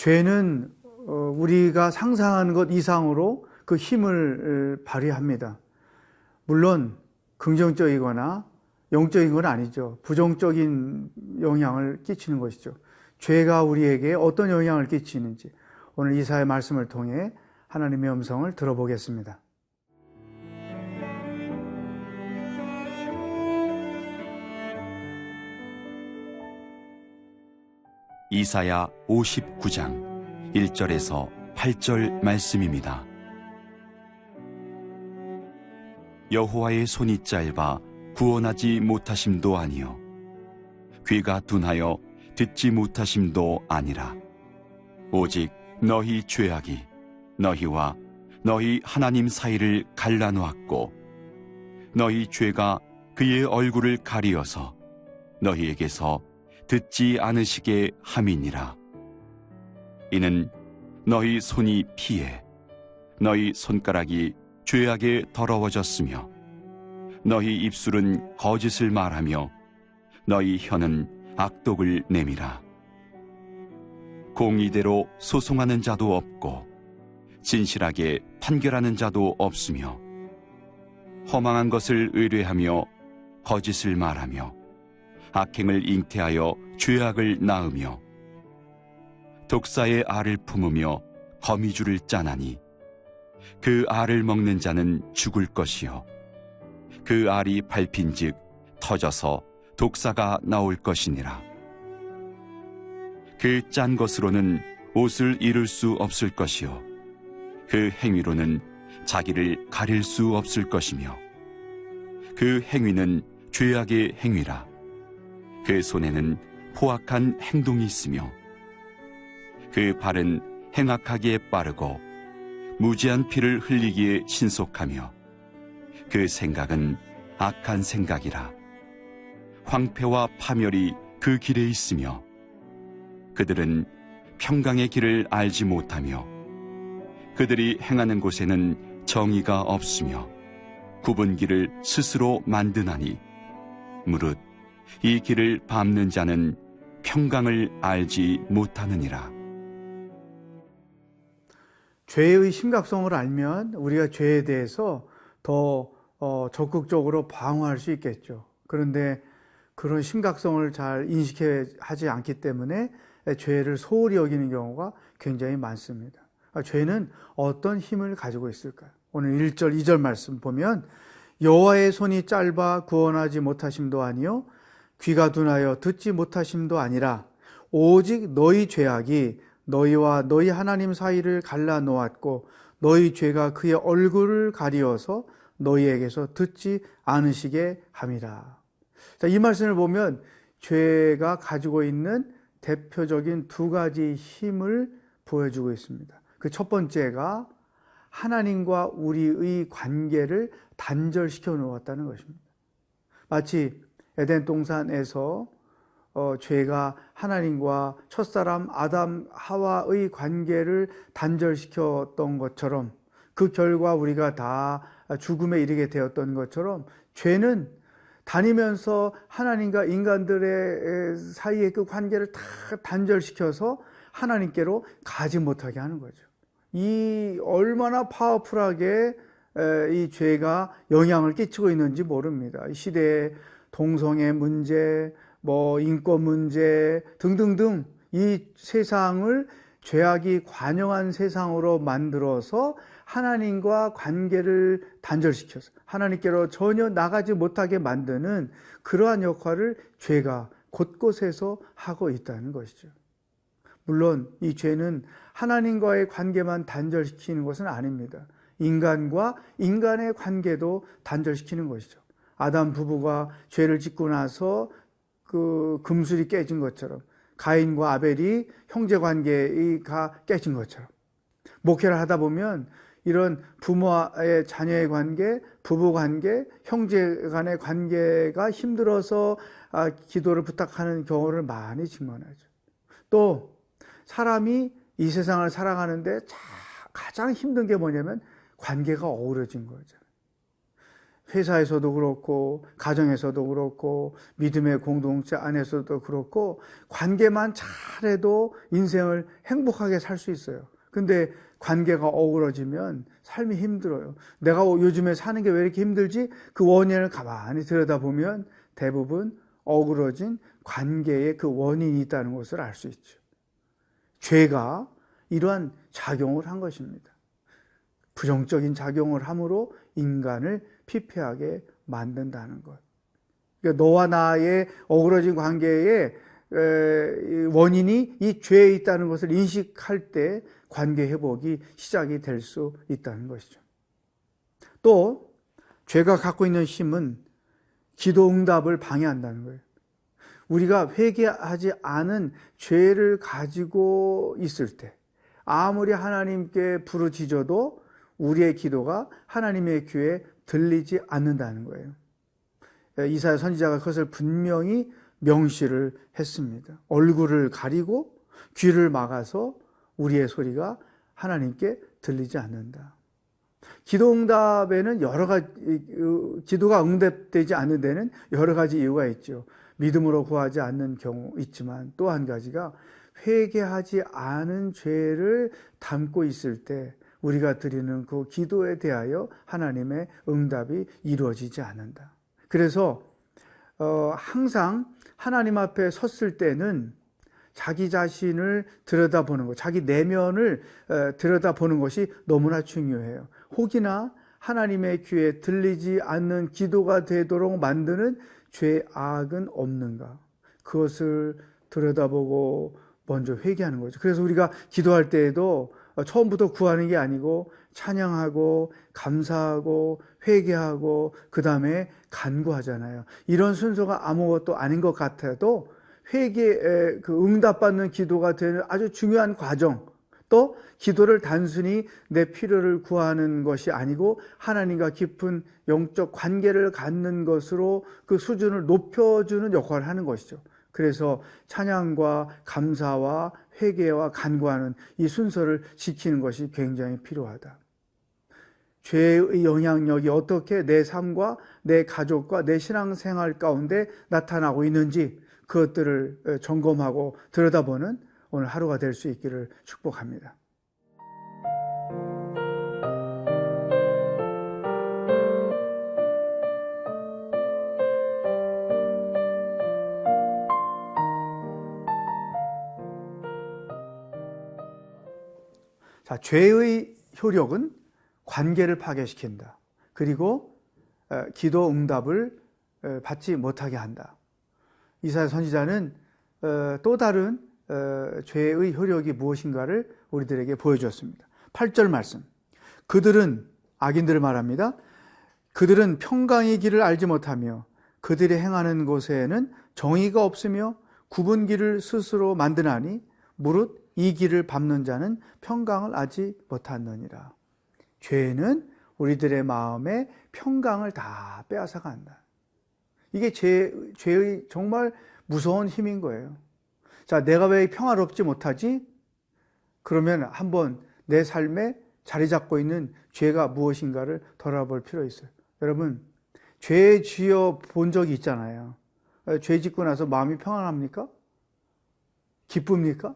죄는 우리가 상상하는 것 이상으로 그 힘을 발휘합니다. 물론 긍정적이거나 영적인 건 아니죠. 부정적인 영향을 끼치는 것이죠. 죄가 우리에게 어떤 영향을 끼치는지 오늘 이사야의 말씀을 통해 하나님의 음성을 들어보겠습니다. 이사야 59장 1절에서 8절 말씀입니다. 여호와의 손이 짧아 구원하지 못하심도 아니요 귀가 둔하여 듣지 못하심도 아니라 오직 너희 죄악이 너희와 너희 하나님 사이를 갈라놓았고 너희 죄가 그의 얼굴을 가리어서 너희에게서 듣지 않으시게 함이니라. 이는 너희 손이 피해 너희 손가락이 죄악에 더러워졌으며 너희 입술은 거짓을 말하며 너희 혀는 악독을 내밀어 공의대로 소송하는 자도 없고 진실하게 판결하는 자도 없으며 허망한 것을 의뢰하며 거짓을 말하며 악행을 잉태하여 죄악을 낳으며 독사의 알을 품으며 거미줄을 짜나니 그 알을 먹는 자는 죽을 것이요 그 알이 밟힌즉 터져서 독사가 나올 것이니라. 그 짠 것으로는 옷을 이룰 수 없을 것이요 그 행위로는 자기를 가릴 수 없을 것이며 그 행위는 죄악의 행위라. 그 손에는 포악한 행동이 있으며 그 발은 행악하기에 빠르고 무지한 피를 흘리기에 신속하며 그 생각은 악한 생각이라. 황폐와 파멸이 그 길에 있으며 그들은 평강의 길을 알지 못하며 그들이 행하는 곳에는 정의가 없으며 굽은 길을 스스로 만드나니 무릇 이 길을 밟는 자는 평강을 알지 못하느니라. 죄의 심각성을 알면 우리가 죄에 대해서 더 적극적으로 방어할 수 있겠죠. 그런데 그런 심각성을 잘 인식하지 않기 때문에 죄를 소홀히 여기는 경우가 굉장히 많습니다. 죄는 어떤 힘을 가지고 있을까요? 오늘 1절, 2절 말씀 보면 여호와의 손이 짧아 구원하지 못하심도 아니요 귀가 둔하여 듣지 못하심도 아니라 오직 너희 죄악이 너희와 너희 하나님 사이를 갈라놓았고 너희 죄가 그의 얼굴을 가리어서 너희에게서 듣지 않으시게 함이라. 자, 이 말씀을 보면 죄가 가지고 있는 대표적인 두 가지 힘을 보여주고 있습니다. 그 첫 번째가 하나님과 우리의 관계를 단절시켜 놓았다는 것입니다. 마치 에덴 동산에서 죄가 하나님과 첫사람 아담 하와의 관계를 단절시켰던 것처럼 그 결과 우리가 다 죽음에 이르게 되었던 것처럼 죄는 다니면서 하나님과 인간들의 사이의 그 관계를 다 단절시켜서 하나님께로 가지 못하게 하는 거죠. 이 얼마나 파워풀하게 이 죄가 영향을 끼치고 있는지 모릅니다. 이 시대의 동성애 문제, 인권 문제 등등등 이 세상을 죄악이 관영한 세상으로 만들어서 하나님과 관계를 단절시켜서 하나님께로 전혀 나가지 못하게 만드는 그러한 역할을 죄가 곳곳에서 하고 있다는 것이죠. 물론 이 죄는 하나님과의 관계만 단절시키는 것은 아닙니다. 인간과 인간의 관계도 단절시키는 것이죠. 아담 부부가 죄를 짓고 나서 그 금술이 깨진 것처럼 가인과 아벨이 형제 관계가 깨진 것처럼 목회를 하다 보면 이런 부모와의 자녀의 관계, 부부 관계, 형제 간의 관계가 힘들어서 기도를 부탁하는 경우를 많이 증언하죠. 또 사람이 이 세상을 살아가는데 가장 힘든 게 뭐냐면 관계가 어우러진 거죠. 회사에서도 그렇고 가정에서도 그렇고 믿음의 공동체 안에서도 그렇고 관계만 잘해도 인생을 행복하게 살 수 있어요. 근데 관계가 어우러지면 삶이 힘들어요. 내가 요즘에 사는 게 왜 이렇게 힘들지? 그 원인을 가만히 들여다보면 대부분 어우러진 관계에 그 원인이 있다는 것을 알 수 있죠. 죄가 이러한 작용을 한 것입니다. 부정적인 작용을 함으로 인간을 피폐하게 만든다는 것. 그러니까 너와 나의 어우러진 관계의 원인이 이 죄에 있다는 것을 인식할 때 관계 회복이 시작이 될 수 있다는 것이죠. 또 죄가 갖고 있는 힘은 기도 응답을 방해한다는 거예요. 우리가 회개하지 않은 죄를 가지고 있을 때 아무리 하나님께 부르짖어도 우리의 기도가 하나님의 귀에 들리지 않는다는 거예요. 이사야 선지자가 그것을 분명히 명시를 했습니다. 얼굴을 가리고 귀를 막아서 우리의 소리가 하나님께 들리지 않는다. 기도 응답에는 기도가 응답되지 않는 데는 여러 가지 이유가 있죠. 믿음으로 구하지 않는 경우 있지만 또 한 가지가 회개하지 않은 죄를 담고 있을 때 우리가 드리는 그 기도에 대하여 하나님의 응답이 이루어지지 않는다. 그래서 항상 하나님 앞에 섰을 때는 자기 자신을 들여다보는 것, 자기 내면을 들여다보는 것이 너무나 중요해요. 혹이나 하나님의 귀에 들리지 않는 기도가 되도록 만드는 죄의 악은 없는가? 그것을 들여다보고 먼저 회개하는 거죠. 그래서 우리가 기도할 때에도 처음부터 구하는 게 아니고 찬양하고 감사하고 회개하고 그 다음에 간구하잖아요. 이런 순서가 아무것도 아닌 것 같아도 회개에 그 응답받는 기도가 되는 아주 중요한 과정, 또 기도를 단순히 내 필요를 구하는 것이 아니고 하나님과 깊은 영적 관계를 갖는 것으로 그 수준을 높여주는 역할을 하는 것이죠. 그래서 찬양과 감사와 회개와 간구하는 이 순서를 지키는 것이 굉장히 필요하다. 죄의 영향력이 어떻게 내 삶과 내 가족과 내 신앙생활 가운데 나타나고 있는지 그것들을 점검하고 들여다보는 오늘 하루가 될 수 있기를 축복합니다. 자, 죄의 효력은 관계를 파괴시킨다. 그리고 기도 응답을 받지 못하게 한다. 이사야 선지자는 또 다른 죄의 효력이 무엇인가를 우리들에게 보여주었습니다. 8절 말씀. 그들은, 악인들을 말합니다. 그들은 평강의 길을 알지 못하며 그들이 행하는 곳에는 정의가 없으며 굽은 길을 스스로 만드나니 무릇 이 길을 밟는 자는 평강을 알지 못하느니라. 죄는 우리들의 마음에 평강을 다 빼앗아간다. 이게 죄의 정말 무서운 힘인 거예요. 자, 내가 왜 평화롭지 못하지? 그러면 한번 내 삶에 자리 잡고 있는 죄가 무엇인가를 돌아볼 필요 있어요. 여러분, 죄 지어 본 적이 있잖아요. 죄 짓고 나서 마음이 평안합니까? 기쁩니까?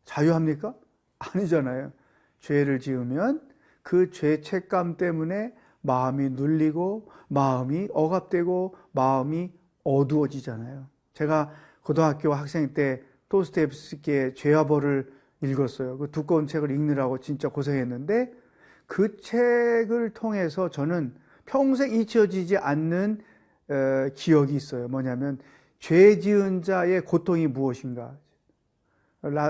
자유합니까? 아니잖아요. 죄를 지으면 그 죄책감 때문에 마음이 눌리고 마음이 억압되고 마음이 어두워지잖아요. 제가 고등학교 학생 때 도스토옙스키의 죄와 벌을 읽었어요. 그 두꺼운 책을 읽느라고 진짜 고생했는데 그 책을 통해서 저는 평생 잊혀지지 않는 기억이 있어요. 뭐냐면 죄 지은 자의 고통이 무엇인가.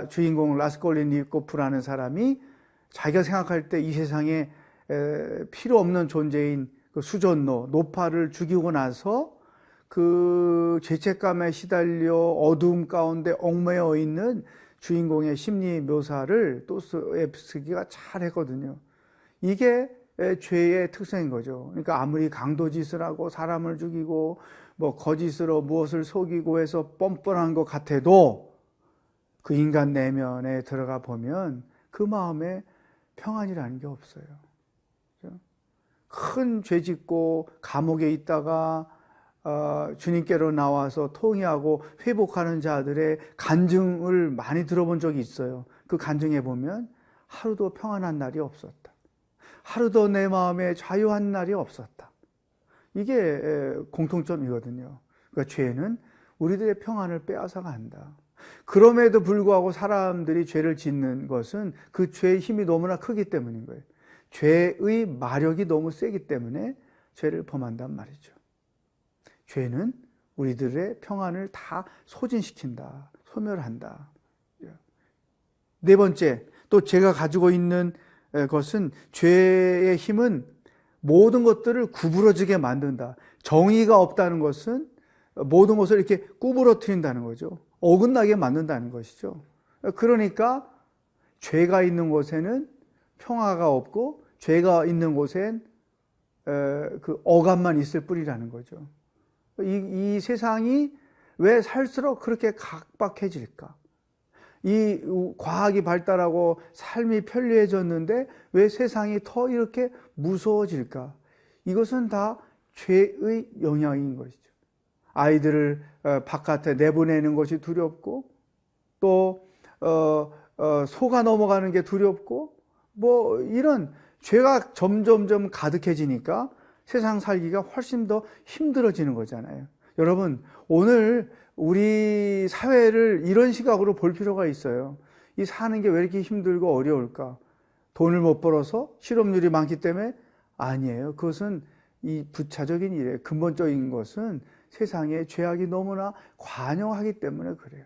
주인공 라스콜리니코프라는 사람이 자기가 생각할 때 이 세상에 필요 없는 존재인 그 수전노, 노파를 죽이고 나서 그 죄책감에 시달려 어두움 가운데 얽매여 있는 주인공의 심리 묘사를 도스토옙스키가 잘 했거든요. 이게 죄의 특성인 거죠. 그러니까 아무리 강도짓을 하고 사람을 죽이고 뭐 거짓으로 무엇을 속이고 해서 뻔뻔한 것 같아도 그 인간 내면에 들어가 보면 그 마음에 평안이라는 게 없어요. 큰 죄 짓고 감옥에 있다가 주님께로 나와서 통회하고 회복하는 자들의 간증을 많이 들어본 적이 있어요. 그 간증에 보면 하루도 평안한 날이 없었다. 하루도 내 마음에 자유한 날이 없었다. 이게 공통점이거든요. 그러니까 죄는 우리들의 평안을 빼앗아 간다. 그럼에도 불구하고 사람들이 죄를 짓는 것은 그 죄의 힘이 너무나 크기 때문인 거예요. 죄의 마력이 너무 세기 때문에 죄를 범한단 말이죠. 죄는 우리들의 평안을 다 소진시킨다, 소멸한다. 네 번째, 또 죄가 가지고 있는 것은, 죄의 힘은 모든 것들을 구부러지게 만든다. 정의가 없다는 것은 모든 것을 이렇게 구부러뜨린다는 거죠. 어긋나게 만든다는 것이죠. 그러니까 죄가 있는 곳에는 평화가 없고, 죄가 있는 곳엔 그 억압만 있을 뿐이라는 거죠. 이 세상이 왜 살수록 그렇게 각박해질까? 이 과학이 발달하고 삶이 편리해졌는데 왜 세상이 더 이렇게 무서워질까? 이것은 다 죄의 영향인 것이죠. 아이들을 바깥에 내보내는 것이 두렵고, 또 속아 넘어가는 게 두렵고, 뭐 이런 죄가 점점점 가득해지니까 세상 살기가 훨씬 더 힘들어지는 거잖아요. 여러분, 오늘 우리 사회를 이런 시각으로 볼 필요가 있어요. 이 사는 게 왜 이렇게 힘들고 어려울까? 돈을 못 벌어서 실업률이 많기 때문에? 아니에요. 그것은 이 부차적인 일에 근본적인 것은 세상에 죄악이 너무나 관영하기 때문에 그래요.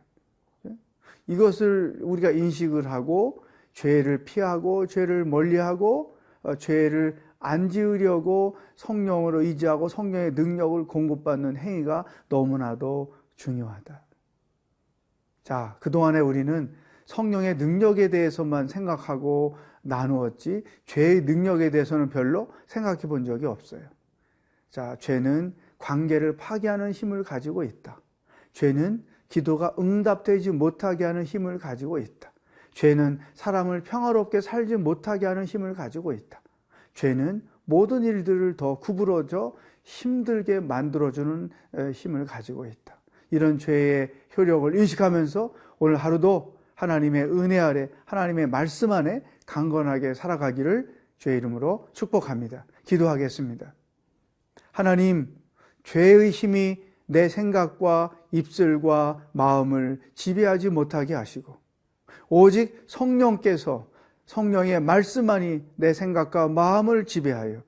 이것을 우리가 인식을 하고 죄를 피하고 죄를 멀리하고 죄를 안 지으려고 성령으로 의지하고 성령의 능력을 공급받는 행위가 너무나도 중요하다. 자, 그동안에 우리는 성령의 능력에 대해서만 생각하고 나누었지 죄의 능력에 대해서는 별로 생각해 본 적이 없어요. 자, 죄는 관계를 파괴하는 힘을 가지고 있다. 죄는 기도가 응답되지 못하게 하는 힘을 가지고 있다. 죄는 사람을 평화롭게 살지 못하게 하는 힘을 가지고 있다. 죄는 모든 일들을 더 구부러져 힘들게 만들어주는 힘을 가지고 있다. 이런 죄의 효력을 인식하면서 오늘 하루도 하나님의 은혜 아래, 하나님의 말씀 안에 강건하게 살아가기를 주의 이름으로 축복합니다. 기도하겠습니다. 하나님, 죄의 힘이 내 생각과 입술과 마음을 지배하지 못하게 하시고, 오직 성령께서, 성령의 말씀만이 내 생각과 마음을 지배하여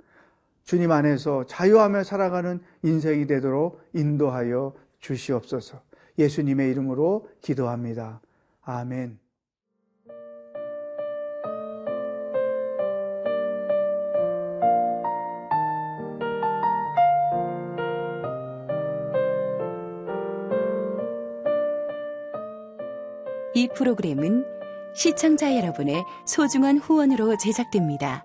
주님 안에서 자유하며 살아가는 인생이 되도록 인도하여 주시옵소서. 예수님의 이름으로 기도합니다. 아멘. 이 프로그램은 시청자 여러분의 소중한 후원으로 제작됩니다.